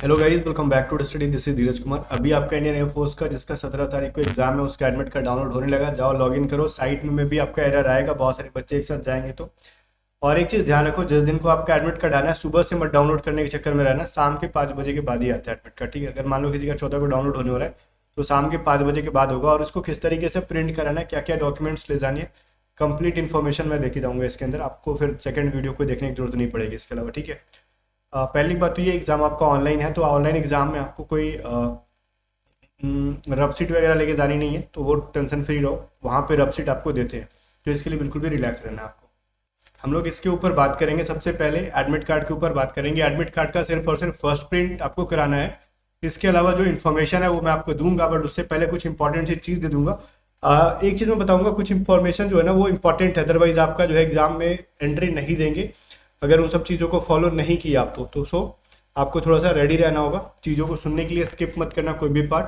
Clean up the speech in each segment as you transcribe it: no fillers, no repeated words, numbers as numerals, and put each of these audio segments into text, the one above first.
Hello guys, welcome back to study. This is Dheeraj Kumar. अभी आपका Indian air force का जिसका 17 तारीख को एग्जाम है उसका एडमिट कार्ड डाउनलोड होने लगा। जाओ लॉगिन करो। साइट में भी आपका एरर आएगा, बहुत सारे बच्चे एक साथ जाएंगे तो। और एक चीज़ ध्यान रखो, जिस दिन को आपका एडमिट कार्ड आना है सुबह से मत डाउनलोड करने के चक्कर में रहना। शाम के 5 बजे के बाद ही आता है एडमिट कार्ड, ठीक है। अगर मान लो किसी का 14 को डाउनलोड होने वाला है तो शाम के 5 बजे के बाद होगा। और उसको किस तरीके से प्रिंट कराना है, क्या क्या डॉक्यूमेंट्स ले जानी है, कंप्लीट इन्फॉर्मेशन मैं देखे जाऊंगा इसके अंदर। आपको फिर सेकंड वीडियो को देखने की जरूरत नहीं पड़ेगी इसके अलावा, ठीक है। पहली बात तो ये एग्ज़ाम आपका ऑनलाइन है, तो ऑनलाइन एग्ज़ाम में आपको कोई रफ सीट वगैरह लेके जानी नहीं है, तो वो टेंशन फ्री रहो। वहाँ पे रफ सीट आपको देते हैं, तो इसके लिए बिल्कुल भी रिलैक्स रहना है आपको। हम लोग इसके ऊपर बात करेंगे। सबसे पहले एडमिट कार्ड के ऊपर बात करेंगे। एडमिट कार्ड का सिर्फ और सिर्फ फर्स्ट प्रिंट आपको कराना है। इसके अलावा जो इन्फॉर्मेशन है वो मैं आपको दूंगा, बट उससे पहले कुछ इंपॉर्टेंट सी चीज़ दे दूंगा। एक चीज़ मैं बताऊंगा, कुछ इन्फॉर्मेशन जो है ना वो इंपॉर्टेंट है, अदरवाइज आपका जो है एग्जाम में एंट्री नहीं देंगे अगर उन सब चीज़ों को फॉलो नहीं किया आप तो सो आपको थोड़ा सा रेडी रहना होगा चीज़ों को सुनने के लिए। स्किप मत करना कोई भी पार्ट।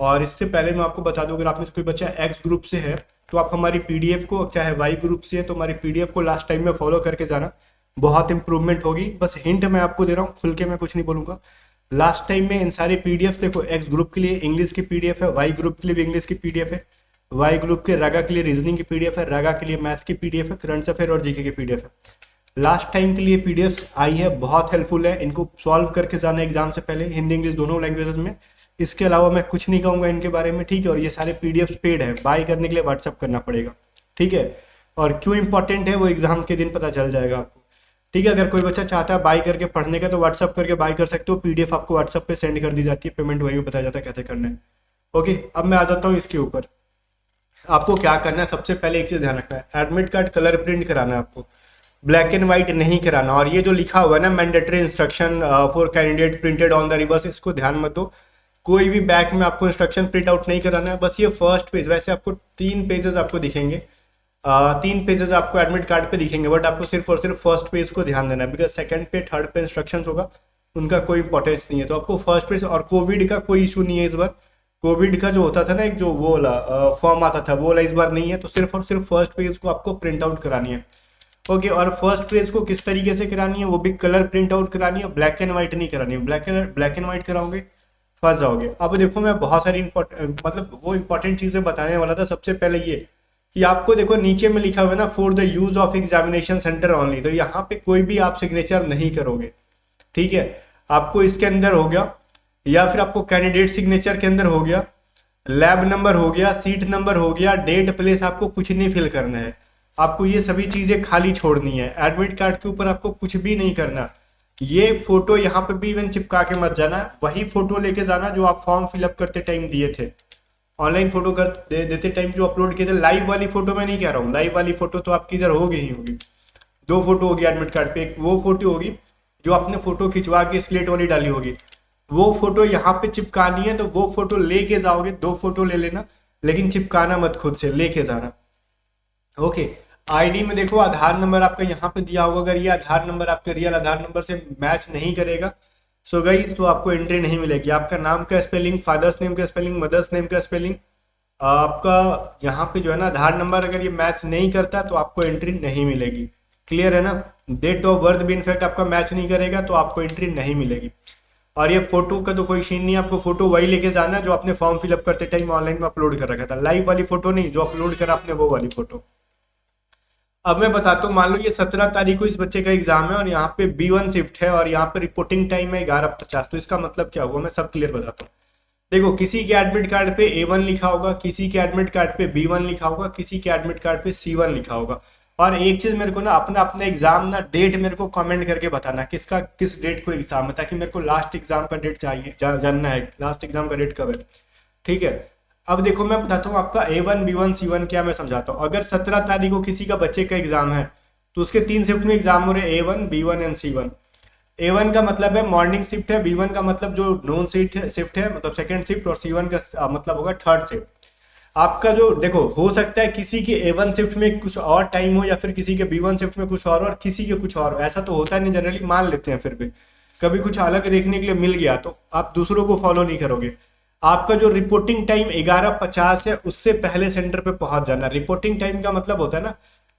और इससे पहले मैं आपको बता दूं, अगर आप में से कोई बच्चा एक्स ग्रुप से है तो आप हमारी पीडीएफ को, चाहे वाई ग्रुप से है तो हमारी पीडीएफ को लास्ट टाइम में फॉलो करके जाना, बहुत इंप्रूवमेंट होगी। बस हिंट मैं आपको दे रहा हूँ, खुल के मैं कुछ नहीं बोलूँगा। लास्ट टाइम में इन सारे पीडीएफ देखो, एक्स ग्रुप के लिए इंग्लिश की पीडीएफ है, वाई ग्रुप के लिए भी इंग्लिश की पीडीएफ है, वाई ग्रुप के रागा के लिए रीजनिंग की पीडीएफ है, रागा के लिए मैथ्स की पीडीएफ है, करंट अफेयर और जीके की पीडीएफ है। लास्ट टाइम के लिए पीडीएफ आई है, बहुत हेल्पफुल है। इनको सॉल्व करके जाना एग्जाम से पहले, हिंदी इंग्लिश दोनों लैंग्वेजेस में। इसके अलावा मैं कुछ नहीं कहूँगा इनके बारे में, ठीक है। और ये सारे पीडीएफ पेड है, बाय करने के लिए व्हाट्सअप करना पड़ेगा, ठीक है। और क्यों इंपॉर्टेंट है वो एग्जाम के दिन पता चल जाएगा आपको, ठीक है। अगर कोई बच्चा चाहता है बाय करके पढ़ने का तो व्हाट्सअप करके बाय कर सकते हो। पीडीएफ आपको व्हाट्सअप पे सेंड कर दी जाती है, पेमेंट वहीं पे बताया जाता है कैसे करना है। ओके, अब मैं आ जाता हूँ इसके ऊपर। आपको क्या करना है, सबसे पहले एक चीज ध्यान रखना है, एडमिट कार्ड कलर प्रिंट कराना है आपको, ब्लैक एंड व्हाइट नहीं कराना। और ये जो लिखा हुआ है ना, mandatory instruction for candidate printed on the reverse, इसको ध्यान मत दो। कोई भी बैक में आपको इंस्ट्रक्शन प्रिंट आउट नहीं कराना है, बस ये फर्स्ट पेज। वैसे आपको 3 पेजेस आपको दिखेंगे, 3 पेजेस आपको एडमिट कार्ड पे दिखेंगे, बट आपको सिर्फ और सिर्फ फर्स्ट पेज को ध्यान देना है, बिकॉज सेकंड पे थर्ड पे इंस्ट्रक्शंस होगा, उनका कोई इंपॉर्टेंस नहीं है। तो आपको फर्स्ट पेज, और कोविड का कोई इशू नहीं है इस बार। कोविड का जो होता था ना, एक जो वो वाला फॉर्म आता था, वो वाला इस बार नहीं है। तो सिर्फ और सिर्फ फर्स्ट पेज को आपको प्रिंट आउट करानी है। ओके, और फर्स्ट पेज को किस तरीके से करानी है, वो भी कलर प्रिंट आउट करानी है, ब्लैक एंड व्हाइट नहीं करानी है। ब्लैक एंड व्हाइट कराओगे फंस जाओगे। अब देखो, मैं बहुत सारी मतलब वो इंपॉर्टेंट चीजें बताने वाला था। सबसे पहले ये कि आपको देखो नीचे में लिखा हुआ है ना, for the use of examination centre only, तो यहाँ पे कोई भी आप सिग्नेचर नहीं करोगे, ठीक है। आपको इसके अंदर हो गया, या फिर आपको कैंडिडेट सिग्नेचर के अंदर हो गया, लैब नंबर हो गया, सीट नंबर हो गया, डेट प्लेस, आपको कुछ नहीं फिल करना है। आपको ये सभी चीजें खाली छोड़नी है। एडमिट कार्ड के ऊपर आपको कुछ भी नहीं करना। ये फोटो यहाँ पे भी इवन चिपका के मत जाना, वही फोटो लेके जाना जो आप फॉर्म फिलअप करते टाइम दिए थे। ऑनलाइन फोटो देते टाइम जो अपलोड किए थे, लाइव वाली फोटो मैं नहीं कह रहा हूँ, लाइव वाली फोटो तो आपकी इधर होगी ही होगी। 2 फोटो होगी एडमिट कार्ड पे, एक वो फोटो होगी जो आपने फोटो खिंचवा के स्लेट वाली डाली होगी, वो फोटो यहाँ पे चिपकानी है। तो वो फोटो लेके जाओगे, 2 फोटो ले लेना, लेकिन चिपकाना मत, खुद से लेके जाना। ओके, आईडी में देखो आधार नंबर आपका यहाँ पे दिया होगा। अगर ये आधार नंबर आपके रियल आधार नंबर से मैच नहीं करेगा सो गाइस तो आपको एंट्री नहीं मिलेगी। आपका नाम का स्पेलिंग, फादर्स नेम का स्पेलिंग, मदर्स नेम का स्पेलिंग, आपका यहाँ पे जो है ना आधार नंबर अगर ये मैच नहीं करता तो आपको एंट्री नहीं मिलेगी। क्लियर है ना। डेट ऑफ बर्थ भी इनफैक्ट आपका मैच नहीं करेगा तो आपको एंट्री नहीं मिलेगी। और ये फोटो का तो कोई सीन नहीं, आपको फोटो वही लेके जाना है जो आपने फॉर्म फिलअप करते टाइम ऑनलाइन में अपलोड कर रखा था। लाइव वाली फोटो नहीं, जो अपलोड करा आपने वो वाली फोटो। अब मैं बताता हूँ, मान लो ये 17 तारीख को इस बच्चे का एग्जाम है और यहाँ पे B1 शिफ्ट है और यहाँ पे रिपोर्टिंग टाइम है 11:50। तो इसका मतलब क्या हुआ, मैं सब क्लियर बताता हूँ। देखो, किसी के एडमिट कार्ड पे A1 लिखा होगा, किसी के एडमिट कार्ड पे B1 लिखा होगा, किसी के एडमिट कार्ड पे C1 लिखा होगा। और एक चीज मेरे को ना, अपना अपना एग्जाम ना डेट मेरे को कमेंट करके बताना किसका किस डेट को एग्जाम है, ताकि मेरे को लास्ट एग्जाम का डेट चाहिए, जानना है लास्ट एग्जाम का डेट कब है, ठीक है। अब देखो, मैं बताता हूँ आपका A1 B1 C1 क्या, मैं समझाता हूँ। अगर 17 तारीख को किसी का बच्चे का एग्जाम है तो उसके 3 शिफ्ट में एग्जाम हो रहे हैं, A1 B1 and C1। A1 का मतलब है मॉर्निंग शिफ्ट है, B1 का मतलब जो नून शिफ्ट है मतलब सेकंड शिफ्ट, और C1 का मतलब होगा थर्ड शिफ्ट। आपका जो देखो, हो सकता है किसी के A1 शिफ्ट में कुछ और टाइम हो, या फिर किसी के B1 शिफ्ट में कुछ और किसी के कुछ और। ऐसा तो होता नहीं, जनरली मान लेते हैं, फिर भी कभी कुछ अलग देखने के लिए मिल गया तो आप दूसरों को फॉलो नहीं करोगे। आपका जो रिपोर्टिंग टाइम 11:50 है उससे पहले सेंटर पे पहुंच जाना। रिपोर्टिंग टाइम का मतलब होता है ना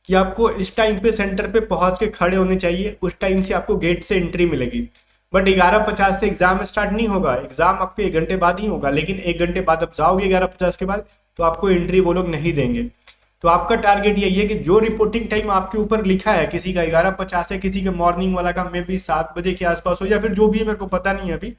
कि आपको इस टाइम पे सेंटर पे पहुंच के खड़े होने चाहिए, उस टाइम से आपको गेट से एंट्री मिलेगी। बट 11:50 से एग्जाम स्टार्ट नहीं होगा, एग्जाम आपके 1 घंटे बाद ही होगा, लेकिन 1 घंटे बाद आप जाओगे 11:50 के बाद तो आपको एंट्री वो लोग नहीं देंगे। तो आपका टारगेट यही है कि जो रिपोर्टिंग टाइम आपके ऊपर लिखा है, किसी का 11:50 है, किसी के मॉर्निंग वाला का मे बी 7 बजे के आसपास हो, या फिर जो भी है मेरे को पता नहीं है अभी,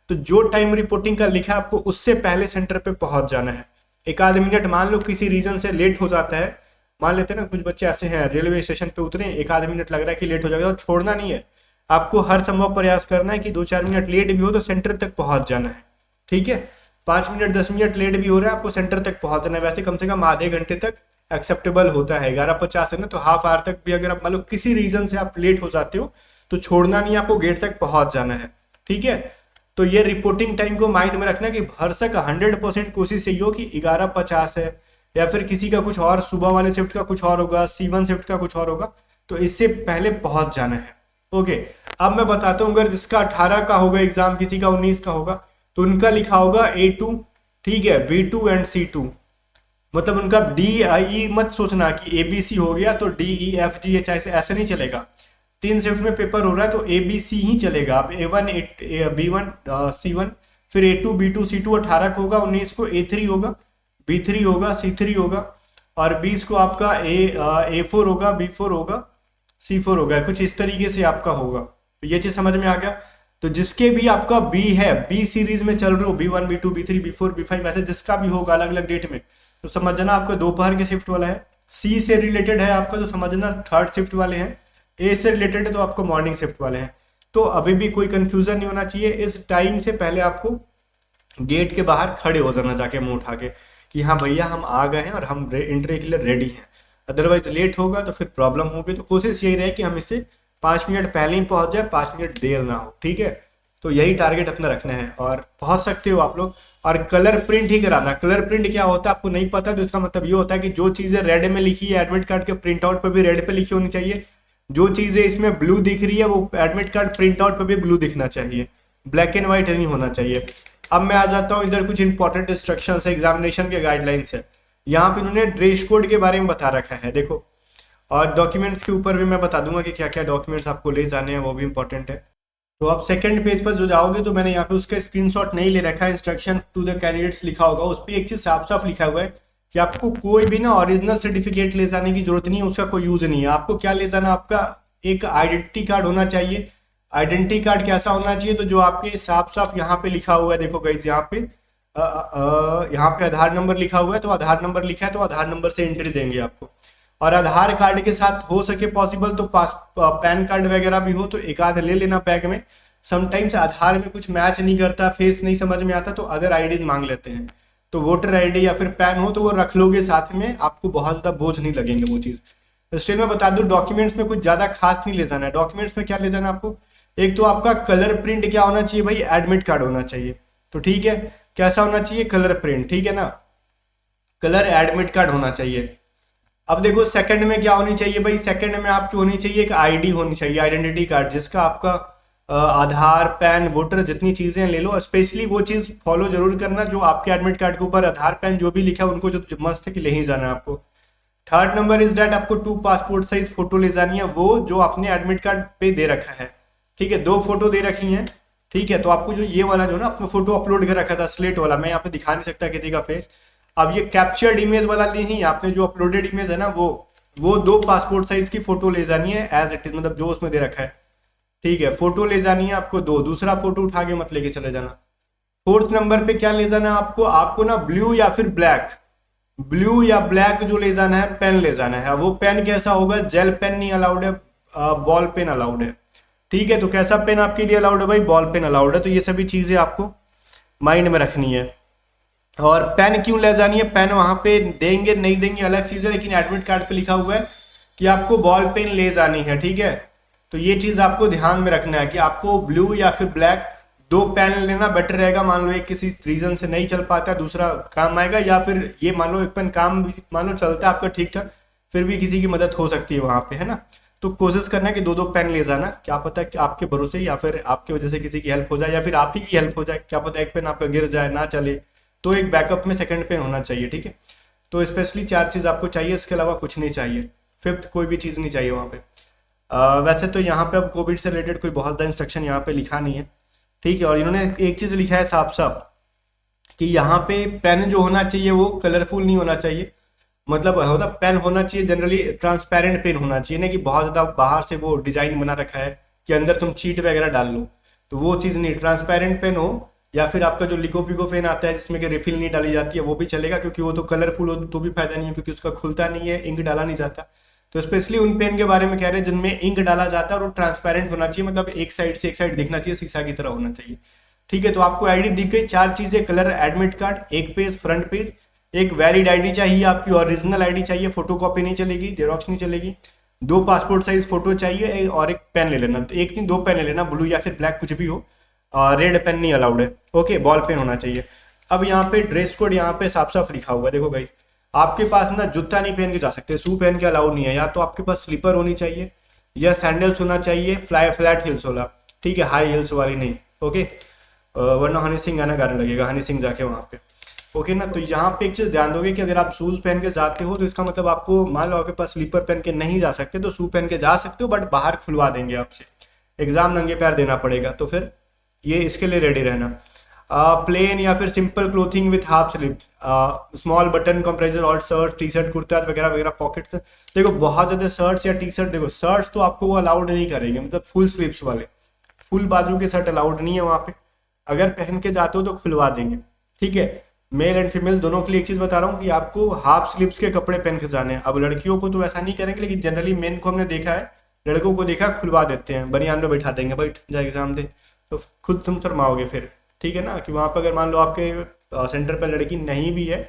तो जो टाइम रिपोर्टिंग का लिखा है आपको उससे पहले सेंटर पे पहुंच जाना है। 1 आध मिनट मान लो किसी रीजन से लेट हो जाता है, मान लेते हैं ना कुछ बच्चे ऐसे हैं रेलवे स्टेशन पे उतरे, 1 आध मिनट लग रहा है कि लेट हो जाएगा, तो छोड़ना नहीं है, आपको हर संभव प्रयास करना है कि 2-4 मिनट लेट भी हो तो सेंटर तक पहुंच जाना है। ठीक है, 5 मिनट 10 मिनट लेट भी हो रहा है, आपको सेंटर तक पहुंच जाना है। वैसे कम से कम आधे घंटे तक एक्सेप्टेबल होता है, 11:50 है ना, तो हाफ आवर तक भी अगर आप मान लो किसी रीजन से आप लेट हो जाते हो तो छोड़ना नहीं, आपको गेट तक पहुंच जाना है। ठीक है, तो ये रिपोर्टिंग टाइम को माइंड में रखना कि भरसक 100% कोशिश यही हो कि 11:50 है, या फिर किसी का कुछ और सुबह वाले शिफ्ट का कुछ और होगा, C1 शिफ्ट का कुछ और होगा, तो इससे पहले पहुंच जाना है। ओके, अब मैं बताता हूँ, अगर जिसका 18 का होगा एग्जाम, किसी का 19 का होगा, तो उनका लिखा होगा A2, ठीक है, B2 एंड C2, मतलब उनका DE मत सोचना कि ABC हो गया तो DEFGH ऐसे नहीं चलेगा। 3 शिफ्ट में पेपर हो रहा है तो ABC ही चलेगा। अब A1 B1 C1, फिर A2 B2 C2, 18 को होगा, 19 को A3 होगा, B3 होगा, C3 होगा, और 20 को आपका A4 होगा, B4 होगा, C4 होगा, कुछ इस तरीके से आपका होगा। तो ये चीज समझ में आ गया। तो जिसके भी आपका B है, B सीरीज में चल रहे हो, B1 B2 B3 B4 B5, ऐसे जिसका भी होगा अलग अलग डेट में, तो समझना आपका दोपहर के शिफ्ट वाला है। C से रिलेटेड है आपका तो समझना थर्ड शिफ्ट वाले हैं। A से रिलेटेड है तो आपको मॉर्निंग शिफ्ट वाले हैं। तो अभी भी कोई कंफ्यूजन नहीं होना चाहिए। इस टाइम से पहले आपको गेट के बाहर खड़े हो जाना, जाके मुंह उठा के कि हाँ भैया हम आ गए हैं और हम एंट्री के लिए रेडी हैं। अदरवाइज लेट होगा तो फिर प्रॉब्लम होगी। तो कोशिश यही रहे कि हम इससे 5 मिनट पहले ही पहुंच जाए, 5 मिनट देर ना हो। ठीक है, तो यही टारगेट अपना रखना है और पहुंच सकते हो आप लोग। और कलर प्रिंट ही कराना। कलर प्रिंट क्या होता है आपको नहीं पता, तो इसका मतलब ये होता है कि जो चीजें रेड में लिखी है एडमिट कार्ड के प्रिंट आउट पर भी रेड पे लिखी होनी चाहिए, जो चीजें इसमें ब्लू दिख रही है वो एडमिट कार्ड प्रिंट आउट पर भी ब्लू दिखना चाहिए, ब्लैक एंड व्हाइट नहीं होना चाहिए। अब मैं आ जाता हूँ इधर, कुछ इंपॉर्टेंट इंस्ट्रक्शंस है, एग्जामिनेशन के गाइडलाइंस है। यहाँ पे इन्होंने ड्रेस कोड के बारे में बता रखा है, देखो। और डॉक्यूमेंट्स के ऊपर भी मैं बता दूंगा कि क्या क्या डॉक्यूमेंट्स आपको ले जाने हैं, वो भी इंपॉर्टेंट है। तो आप सेकंड पेज पर जो जाओगे तो मैंने यहाँ पे उसका स्क्रीनशॉट नहीं ले रखा है, इंस्ट्रक्शन टू द कैंडिडेट्स लिखा होगा, उस पर एक चीज साफ साफ लिखा हुआ है कि आपको कोई भी ना ओरिजिनल सर्टिफिकेट ले जाने की जरूरत नहीं है, उसका कोई यूज नहीं है। आपको क्या ले जाना, आपका एक आइडेंटिटी कार्ड होना चाहिए। आइडेंटिटी कार्ड कैसा होना चाहिए, तो जो आपके साफ साफ यहाँ पे लिखा हुआ है, देखो गाइज यहाँ पे यहाँ पे आधार नंबर लिखा हुआ है, तो आधार नंबर लिखा है तो आधार नंबर से एंट्री देंगे आपको। और आधार कार्ड के साथ हो सके पॉसिबल तो पैन कार्ड वगैरह भी हो तो एक आध ले लेना बैग में। समटाइम्स आधार में कुछ मैच नहीं करता, फेस नहीं समझ में आता, तो अदर आईडीज मांग लेते हैं। तो वोटर आईडी या फिर पैन हो तो वो रख लोगे साथ में, आपको बहुत ज्यादा बोझ नहीं लगेंगे वो चीज। स्टिल में बता दूं, डॉक्यूमेंट्स में कुछ ज्यादा खास नहीं ले जाना है। डॉक्यूमेंट्स में क्या ले जाना आपको, एक तो आपका कलर प्रिंट क्या होना चाहिए भाई, एडमिट कार्ड होना चाहिए। तो ठीक है, कैसा होना चाहिए, कलर प्रिंट, ठीक है ना, कलर एडमिट कार्ड होना चाहिए। अब देखो सेकंड में क्या होनी चाहिए भाई, सेकंड में आपकी होनी चाहिए एक आईडी होनी चाहिए, आइडेंटिटी कार्ड, जिसका आपका आधार पैन वोटर जितनी चीजें ले लो। स्पेशली वो चीज फॉलो जरूर करना जो आपके एडमिट कार्ड के ऊपर आधार पैन जो भी लिखा है उनको जो मस्ट है कि ले ही जाना है आपको। थर्ड नंबर इज डेट आपको 2 पासपोर्ट साइज फोटो ले जानी है, वो जो आपने एडमिट कार्ड पे दे रखा है। ठीक है, 2 फोटो दे रखी हैं। ठीक है, तो आपको जो ये वाला जो ना आपने फोटो अपलोड कर रखा था स्लेट वाला, मैं यहाँ पे दिखा नहीं सकता किसी का फेस। अब ये कैप्चर्ड इमेज वाला नहीं, आपने जो अपलोडेड इमेज है ना वो 2 पासपोर्ट साइज की फोटो ले जानी है एज इट इज, मतलब जो उसमें दे रखा है। ठीक है, फोटो ले जानी है आपको 2, दूसरा फोटो उठा के मत लेके चले जाना। फोर्थ नंबर पे क्या ले जाना है आपको ना ब्लू या फिर ब्लैक, ब्लू या ब्लैक जो ले जाना है, पेन ले जाना है। वो पेन कैसा होगा, जेल पेन नहीं अलाउड है, बॉल पेन अलाउड है। ठीक है, तो कैसा पेन आपके लिए अलाउड है भाई, बॉल पेन अलाउड है। तो ये सभी चीजें आपको माइंड में रखनी है। और पेन क्यों ले जानी है, पेन वहां पे देंगे नहीं देंगे अलग चीज है, लेकिन एडमिट कार्ड पे लिखा हुआ है कि आपको बॉल पेन ले जानी है। ठीक है, तो ये चीज आपको ध्यान में रखना है कि आपको ब्लू या फिर ब्लैक 2 पेन लेना बेटर रहेगा। मान लो एक किसी रीजन से नहीं चल पाता, दूसरा काम आएगा, या फिर ये मान लो एक पेन काम मान लो चलता है आपका ठीक ठाक, फिर भी किसी की मदद हो सकती है वहां पे, है ना। तो कोशिश करना है कि 2 पेन ले जाना, क्या पता कि आपके भरोसे या फिर आपकी वजह से किसी की हेल्प हो जाए या फिर आप ही की हेल्प हो जाए, क्या पता एक पेन आपका गिर जाए ना चले, तो एक बैकअप में सेकंड पेन होना चाहिए। ठीक है, तो स्पेशली 4 चीज आपको चाहिए, इसके अलावा कुछ नहीं चाहिए। फिफ्थ कोई भी चीज नहीं चाहिए वहां पे। वैसे तो यहाँ पे अब कोविड से रिलेटेड कोई बहुत ज़्यादा इंस्ट्रक्शन यहाँ पे लिखा नहीं है, ठीक है। और इन्होंने एक चीज़ लिखा है साफ साफ कि यहाँ पे पेन जो होना चाहिए वो कलरफुल नहीं होना चाहिए। मतलब होता पेन होना चाहिए जनरली ट्रांसपेरेंट पेन होना चाहिए, ना कि बहुत ज़्यादा बाहर से वो डिज़ाइन बना रखा है कि अंदर तुम चीट वगैरह डाल लो, तो वो चीज़ नहीं। ट्रांसपेरेंट पेन हो, या फिर आपका जो लिको पिको पेन आता है जिसमें कि रिफिल नहीं डाली जाती है वो भी चलेगा, क्योंकि वो तो कलरफुल हो तो भी फायदा नहीं है, क्योंकि उसका खुलता नहीं है, इंक डाला नहीं जाता। तो स्पेशली उन पेन के बारे में कह रहे हैं जिनमें इंक डाला जाता है और वो ट्रांसपेरेंट होना चाहिए, मतलब एक साइड से एक साइड दिखना चाहिए, शीशा की तरह होना चाहिए, ठीक है। तो आपको आईडी दिख गई, चार चीजें, कलर एडमिट कार्ड, एक पेज फ्रंट पेज, एक वैलिड आईडी चाहिए आपकी, ओरिजिनल आईडी चाहिए, फोटोकॉपी नहीं चलेगी, जेरोक्स नहीं चलेगी, दो पासपोर्ट साइज फोटो चाहिए, और एक पेन ले लेना, तो एक नहीं दो पेन ले लेना, ब्लू या फिर ब्लैक कुछ भी हो, रेड पेन नहीं अलाउड है, ओके, बॉल पेन होना चाहिए। अब यहाँ पे ड्रेस कोड यहाँ पे साफ साफ लिखा हुआ है, देखो भाई, आपके पास ना जूता नहीं पहन के जा सकते, शू पहन के अलाउड नहीं है, या तो आपके पास स्लीपर होनी चाहिए या सैंडल्स होना चाहिए, फ्लैट हिल्स वाला, ठीक है, हाई हिल्स वाली नहीं, ओके। वरना हनी सिंह गाना गाने लगेगा, हनी सिंह जाके वहाँ पे, ओके ना। तो यहाँ पे एक चीज़ ध्यान दोगे कि अगर आप शूज़ पहन के जाते हो तो इसका मतलब आपको, मान लो आपके पास स्लीपर पहन के नहीं जा सकते तो शू पहन के जा सकते हो, बट बाहर खुलवा देंगे आपसे, एग्जाम नंगे पैर देना पड़ेगा, तो फिर ये इसके लिए रेडी रहना। प्लेन या फिर simple clothing with half sleeve, small button compressor और शर्ट, टी शर्ट, कुर्ता वगैरह वगैरह, पॉकेट्स। देखो बहुत ज़्यादा शर्ट्स या टी शर्ट, देखो शर्ट्स तो आपको वो अलाउड नहीं करेंगे, मतलब फुल स्लीव्स वाले, फुल बाजू के शर्ट अलाउड नहीं है वहाँ पे, अगर पहन के जाते हो तो खुलवा देंगे, ठीक है। मेल एंड फीमेल दोनों के लिए एक चीज़ बता रहा हूँ कि आपको हाफ स्लीव्स के कपड़े पहन के जाने हैं। अब लड़कियों को तो ऐसा नहीं करेंगे, लेकिन जनरली मेन को हमने देखा है, लड़कों को देखा खुलवा देते हैं, बनियान में बैठा देंगे, बैठ जा एग्जाम दे, तो खुद तुम शर्माओगे फिर, ठीक है ना। कि वहाँ पर अगर मान लो आपके सेंटर पर लड़की नहीं भी है,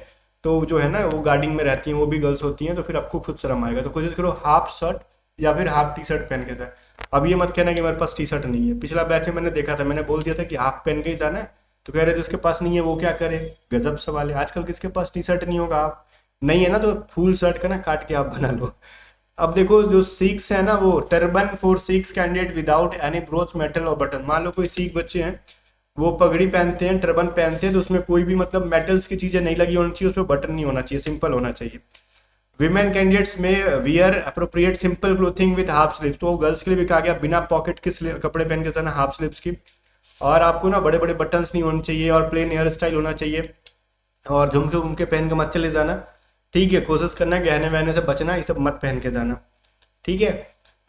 तो जो है ना वो गार्डिंग में रहती हैं, वो भी गर्ल्स होती हैं, तो फिर आपको खुद शर्म आएगा। तो कोशिश करो हाफ शर्ट या फिर हाफ टी शर्ट पहन के जाए। अब ये मत कहना कि मेरे पास टी शर्ट नहीं है, पिछला बैच में मैंने देखा था, मैंने बोल दिया था कि हाफ पहन के ही जाना है, तो कह रहे थे जिसके पास नहीं है वो क्या करे, गजब सवाल है, आजकल किसके पास टी शर्ट नहीं होगा। आप नहीं है ना तो फुल शर्ट का ना काट के आप बना लो। अब देखो जो सिक्स है ना, वो turban for six candidate without any broach metal और बटन। मान लो कोई सिख बच्चे हैं, वो पगड़ी पहनते हैं, टर्बन पहनते हैं, तो उसमें कोई भी मतलब मेटल्स की चीजें नहीं लगी होनी चाहिए, उसमें बटन नहीं होना चाहिए, सिंपल होना चाहिए। विमेन कैंडिडेट्स में wear appropriate simple clothing with half sleeves, तो गर्ल्स के लिए भी कहा गया बिना पॉकेट के कपड़े पहन के जाना, हाफ स्लीव्स की। और आपको ना बड़े बड़े बटन्स नहीं होने चाहिए, और प्लेन हेयर स्टाइल होना चाहिए, और झुमके उमके पहन के मत चले जाना, ठीक है। कोशिश करना गहने वहने से बचना, ये सब मत पहन के जाना, ठीक है।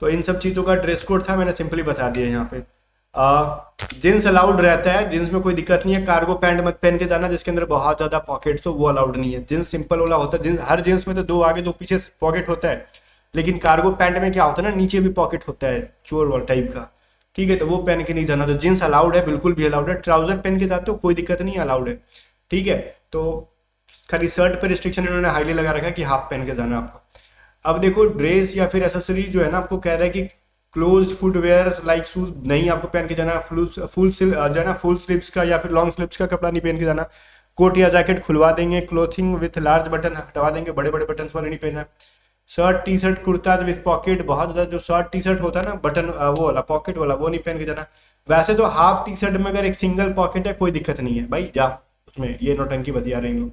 तो इन सब चीज़ों का ड्रेस कोड था, मैंने सिंपली बता दिया यहाँ पे। जींस अलाउड रहता है, जींस में कोई दिक्कत नहीं है। कार्गो पैंट मत पहन के जाना जिसके अंदर बहुत ज़्यादा पॉकेट्स हो, वो अलाउड नहीं है। जींस सिंपल वाला होता है, जींस हर जींस में तो दो आगे दो पीछे पॉकेट होता है, लेकिन कार्गो पैंट में क्या होता है ना, नीचे भी पॉकेट होता है चोर वाला टाइप का, ठीक है। तो वो पहन के नहीं जाना, तो जींस अलाउड है, बिल्कुल भी अलाउड है। ट्राउजर पहन के जाते हो कोई दिक्कत नहीं, अलाउड है, ठीक है। तो खाली शर्ट पर रिस्ट्रिक्शन इन्होंने हाईली लगा रखा है कि हाफ पहन के जाना आपको। अब देखो ड्रेस या फिर एसेसरी जो है ना, आपको कह रहा है कि क्लोज फुटवेयर लाइक शूज नहीं आपको पहन के जाना, फुल जो है ना फुल स्लीव्स का या फिर लॉन्ग स्लीव्स का कपड़ा नहीं पहन के जाना। कोट या जैकेट खुलवा देंगे, क्लोथिंग विथ लार्ज बटन हटवा देंगे, बड़े बड़े बटन वाले नहीं पहनना। Shirt T shirt kurta with pocket, बहुत ज़्यादा जो शर्ट टी शर्ट होता है ना बटन वो वाला पॉकेट वाला, वो नहीं पहन के जाना। वैसे तो हाफ टी शर्ट में अगर एक सिंगल पॉकेट है कोई दिक्कत नहीं है भाई, जा उसमें, ये नौटंकी बतिया रहे हैं।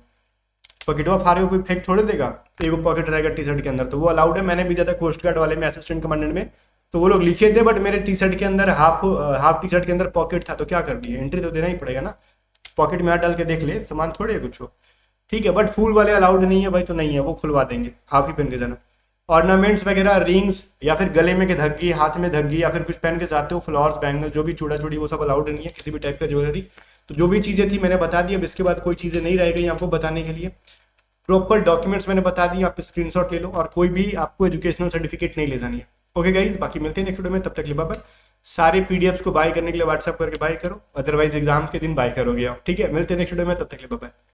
पॉकेटवा फाड़े कोई फेंक थोड़े देगा, एक पॉकेट रहेगा टी शर्ट के अंदर, तो वो अलाउड है। मैंने भी दिया था कोस्ट गार्ड वाले में, असिस्टेंट कमांडेंट में, तो वो लोग लिखे थे, बट मेरे टी शर्ट के अंदर हाफ टी शर्ट के अंदर पॉकेट था, तो क्या कर दिए, एंट्री तो देना ही पड़ेगा ना। पॉकेट में हाथ डाल के देख ले, सामान थोड़े है कुछ हो, ठीक है। बट फुल वाले अलाउड नहीं है भाई, तो नहीं है, वो खुलवा देंगे, हाफ ही पहन के जाना। ऑर्नामेंट्स वगैरह, रिंग्स या फिर गले में के धग्गी, हाथ में धग्गी, या फिर कुछ पहन के जाते हो, फ्लावर्स, बैंगल, जो भी चूड़ा चूड़ी, वो सब अलाउड नहीं है, किसी भी टाइप का ज्वेलरी। तो जो भी चीज़ें थी मैंने बता दी, अब इसके बाद कोई चीज़ें नहीं रह गई आपको बताने के लिए। प्रॉपर डॉक्यूमेंट्स मैंने बता दिए, आप स्क्रीनशॉट ले लो, और कोई भी आपको एजुकेशनल सर्टिफिकेट नहीं ले जानी है। ओके गाइज, बाकी मिलते हैं नेक्स्ट वीडियो में, तब तक लिए बाय बाय। सारे पीडीएफ्स को बाय करने के लिए व्हाट्सएप करके बाय करो, अदरवाइज एग्जाम के दिन बाय करोगे आप, ठीक है। मिलते हैं नेक्स्ट वीडियो में, तब तक लिए बाय बाय।